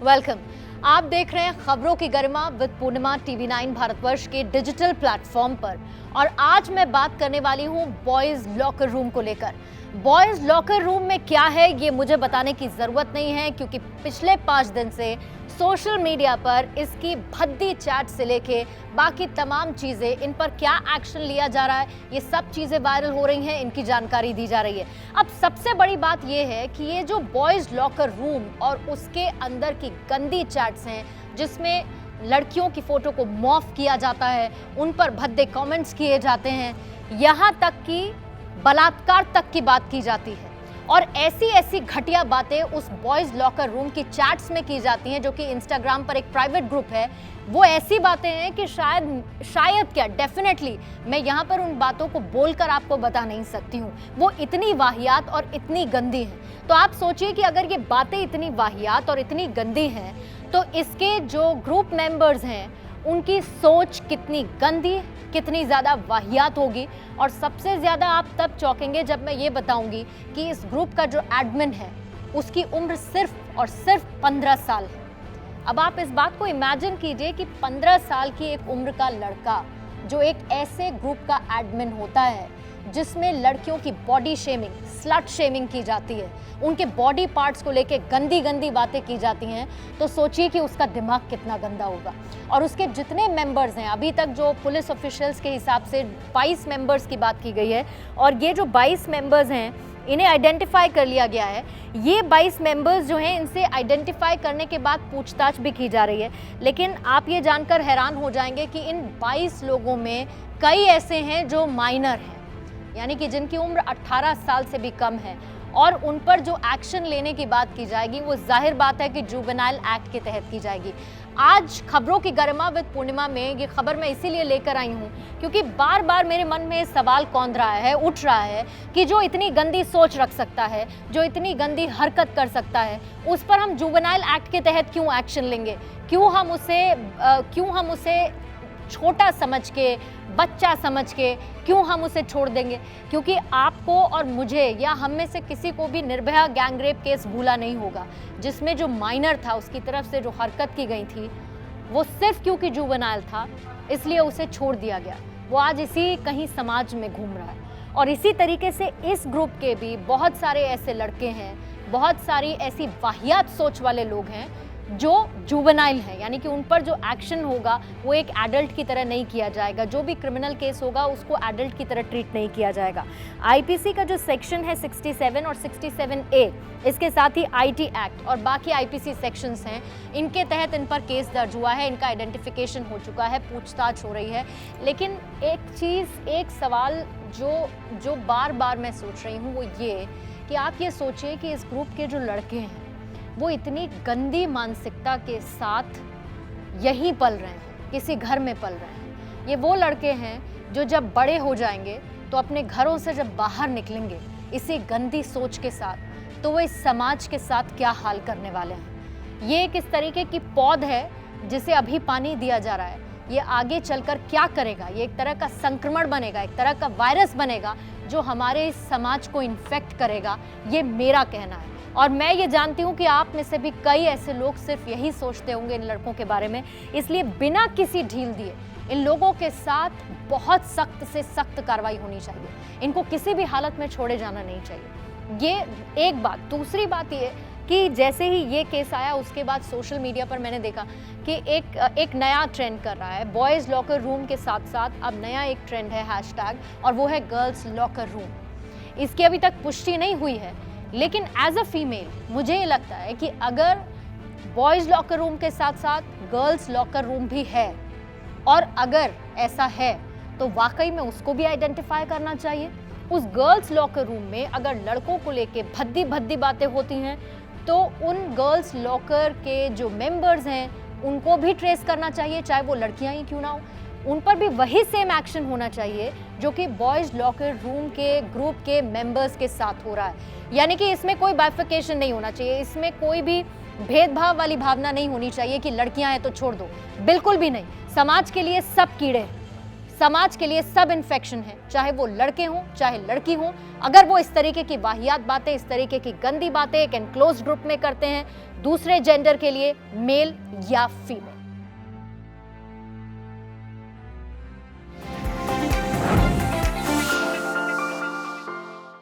Welcome. आप देख रहे हैं खबरों की गरिमा विद पूर्णिमा टीवी 9 भारतवर्ष के डिजिटल प्लेटफॉर्म पर। और आज मैं बात करने वाली हूं बॉयज लॉकर रूम को लेकर। बॉयज लॉकर रूम में क्या है ये मुझे बताने की जरूरत नहीं है, क्योंकि पिछले 5 दिन से सोशल मीडिया पर इसकी भद्दी चैट से लेके बाकी तमाम चीज़ें, इन पर क्या एक्शन लिया जा रहा है, ये सब चीज़ें वायरल हो रही हैं, इनकी जानकारी दी जा रही है। अब सबसे बड़ी बात ये है कि ये जो बॉयज़ लॉकर रूम और उसके अंदर की गंदी चैट्स हैं, जिसमें लड़कियों की फ़ोटो को मॉर्फ किया जाता है, उन पर भद्दे कमेंट्स किए जाते हैं, यहाँ तक कि बलात्कार तक की बात की जाती है। और ऐसी ऐसी घटिया बातें उस बॉयज़ लॉकर रूम की चैट्स में की जाती हैं, जो कि इंस्टाग्राम पर एक प्राइवेट ग्रुप है। वो ऐसी बातें हैं कि शायद क्या डेफिनेटली मैं यहाँ पर उन बातों को बोलकर आपको बता नहीं सकती हूँ। वो इतनी वाहियात और इतनी गंदी हैं। तो आप सोचिए कि अगर ये बातें इतनी वाहियात और इतनी गंदी हैं, तो इसके जो ग्रुप मेंबर्स हैं उनकी सोच कितनी गंदी, कितनी ज़्यादा वाहियात होगी। और सबसे ज़्यादा आप तब चौंकेंगे जब मैं ये बताऊंगी कि इस ग्रुप का जो एडमिन है उसकी उम्र सिर्फ और सिर्फ 15 साल है। अब आप इस बात को इमेजिन कीजिए कि 15 साल की एक उम्र का लड़का जो एक ऐसे ग्रुप का एडमिन होता है जिसमें लड़कियों की बॉडी शेमिंग, स्लट शेमिंग की जाती है, उनके बॉडी पार्ट्स को लेके गंदी गंदी बातें की जाती हैं, तो सोचिए कि उसका दिमाग कितना गंदा होगा। और उसके जितने मेंबर्स हैं, अभी तक जो पुलिस ऑफिशियल्स के हिसाब से 22 मेंबर्स की बात की गई है, और ये जो 22 मेंबर्स हैं इन्हें आइडेंटिफाई कर लिया गया है। ये 22 मेंबर्स जो हैं, इनसे आइडेंटिफाई करने के बाद पूछताछ भी की जा रही है। लेकिन आप ये जानकर हैरान हो जाएंगे कि इन 22 लोगों में कई ऐसे हैं जो माइनर हैं, यानी कि जिनकी उम्र 18 साल से भी कम है। और उन पर जो एक्शन लेने की बात की जाएगी वो जाहिर बात है कि जुवेनाइल एक्ट के तहत की जाएगी। आज खबरों की गरिमा विद पूर्णिमा में ये खबर मैं इसीलिए लेकर आई हूँ क्योंकि बार बार मेरे मन में सवाल कौंध रहा है, उठ रहा है कि जो इतनी गंदी सोच रख सकता है, जो इतनी गंदी हरकत कर सकता है, उस पर हम जुवेनाइल एक्ट के तहत क्यों एक्शन लेंगे? क्यों हम उसे छोटा समझ के, बच्चा समझ के क्यों हम उसे छोड़ देंगे? क्योंकि आपको और मुझे या हम में से किसी को भी निर्भया गैंग रेप केस भूला नहीं होगा, जिसमें जो माइनर था उसकी तरफ से जो हरकत की गई थी वो सिर्फ क्योंकि जुवेनाइल था इसलिए उसे छोड़ दिया गया। वो आज इसी कहीं समाज में घूम रहा है। और इसी तरीके से इस ग्रुप के भी बहुत सारे ऐसे लड़के हैं, बहुत सारी ऐसी वाहियात सोच वाले लोग हैं जो जुवेनाइल है, यानी कि उन पर जो एक्शन होगा वो एक एडल्ट की तरह नहीं किया जाएगा। जो भी क्रिमिनल केस होगा उसको एडल्ट की तरह ट्रीट नहीं किया जाएगा। आईपीसी का जो सेक्शन है 67 और 67A, इसके साथ ही आईटी एक्ट और बाकी आईपीसी सेक्शंस हैं, इनके तहत इन पर केस दर्ज हुआ है, इनका आइडेंटिफिकेशन हो चुका है, पूछताछ हो रही है। लेकिन एक सवाल जो बार बार मैं सोच रही हूँ वो ये कि आप ये सोचिए कि इस ग्रुप के जो लड़के हैं वो इतनी गंदी मानसिकता के साथ यहीं पल रहे हैं, किसी घर में पल रहे हैं। ये वो लड़के हैं जो जब बड़े हो जाएंगे तो अपने घरों से जब बाहर निकलेंगे इसी गंदी सोच के साथ, तो वो इस समाज के साथ क्या हाल करने वाले हैं। ये एक इस तरीके की पौध है जिसे अभी पानी दिया जा रहा है, ये आगे चलकर क्या करेगा? ये एक तरह का संक्रमण बनेगा, एक तरह का वायरस बनेगा जो हमारे इस समाज को इन्फेक्ट करेगा, ये मेरा कहना है। और मैं ये जानती हूँ कि आप में से भी कई ऐसे लोग सिर्फ यही सोचते होंगे इन लड़कों के बारे में। इसलिए बिना किसी ढील दिए इन लोगों के साथ बहुत सख्त से सख्त कार्रवाई होनी चाहिए। इनको किसी भी हालत में छोड़े जाना नहीं चाहिए। ये एक बात। दूसरी बात ये कि जैसे ही ये केस आया उसके बाद सोशल मीडिया पर मैंने देखा कि एक नया ट्रेंड कर रहा है बॉयज़ लॉकर रूम के साथ साथ। अब नया एक ट्रेंड है हैशटैग, और वो है गर्ल्स लॉकर रूम। इसकी अभी तक पुष्टि नहीं हुई है, लेकिन एज अ फीमेल मुझे ये लगता है कि अगर बॉयज़ लॉकर रूम के साथ साथ गर्ल्स लॉकर रूम भी है, और अगर ऐसा है तो वाकई में उसको भी आइडेंटिफाई करना चाहिए। उस गर्ल्स लॉकर रूम में अगर लड़कों को लेके भद्दी भद्दी बातें होती हैं तो उन गर्ल्स लॉकर के जो मेंबर्स हैं उनको भी ट्रेस करना चाहिए, चाहे वो लड़कियां ही क्यों ना हो। उन पर भी वही सेम एक्शन होना चाहिए जो कि बॉयज़ लॉकर रूम के ग्रुप के मेंबर्स के साथ हो रहा है। यानी कि इसमें कोई बाइफिकेशन नहीं होना चाहिए, इसमें कोई भी भेदभाव वाली भावना नहीं होनी चाहिए कि लड़कियां हैं तो छोड़ दो, बिल्कुल भी नहीं। समाज के लिए सब कीड़े हैं, समाज के लिए सब इन्फेक्शन है, चाहे वो लड़के हों चाहे लड़की हों। अगर वो इस तरीके की वाहियात बातें, इस तरीके की गंदी बातें एक एनक्लोज ग्रुप में करते हैं, दूसरे जेंडर के लिए, मेल या फीमेल।